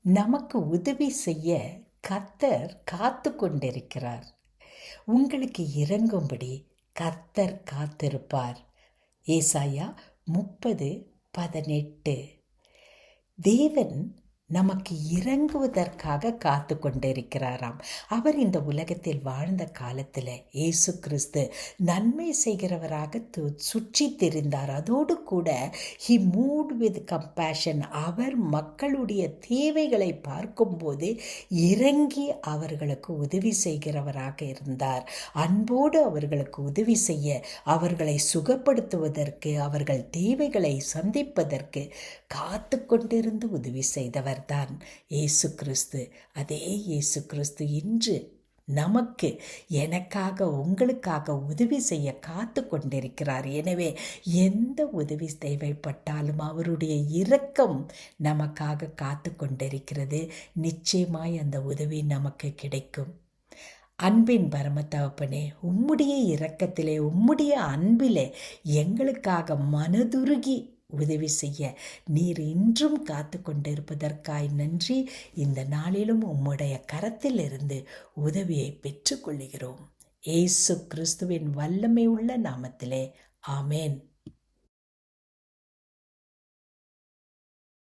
நமக்கு உதவி செய்ய கர்த்தர் காத்து கொண்டிருக்கிறார். உங்களுக்கு இறங்கும்படி கர்த்தர் காத்திருப்பார். ஏசாயா 30:18. தேவன் நமக்கு இறங்குவதற்காக காத்து கொண்டிருக்கிறாராம். அவர் இந்த உலகத்தில் வாழ்ந்த காலத்தில் இயேசு கிறிஸ்து நன்மை செய்கிறவராக சுற்றி தெரிந்தார். அதோடு கூட ஹி மூவ்ட் வித் கம்பேஷன். அவர் மக்களுடைய தேவைகளை பார்க்கும்போது இறங்கி அவர்களுக்கு உதவி செய்கிறவராக இருந்தார். அன்போடு அவர்களுக்கு உதவி செய்ய, அவர்களை சுகப்படுத்துவதற்கு, அவர்கள் தேவைகளை சந்திப்பதற்கு காத்து கொண்டிருந்து உதவி செய்தவர் தான் இயேசு கிறிஸ்து. அதே இயேசு கிறிஸ்து இன்று நமக்கு, எனக்காக, உங்களுக்காக உதவி செய்ய காத்து கொண்டிருக்கிறார். எனவே எந்த உதவி தேவைப்பட்டாலும் அவருடைய இரக்கம் நமக்காக காத்து கொண்டிருக்கிறது. நிச்சயமாய் அந்த உதவி நமக்கு கிடைக்கும். அன்பின் பரமதகப்பனே, உம்முடைய இரக்கத்திலே, உம்முடைய அன்பிலே எங்களுக்காக மனதுருகி உதவி செய்ய நீர் இன்றும் காத்து கொண்டிருப்பதற்காய் நன்றி. இந்த நாளிலும் உம்முடைய கரத்திலிருந்து உதவியை பெற்றுக்கொள்கிறோம். இயேசு கிறிஸ்துவின் வல்லமை உள்ள நாமத்திலே ஆமேன்.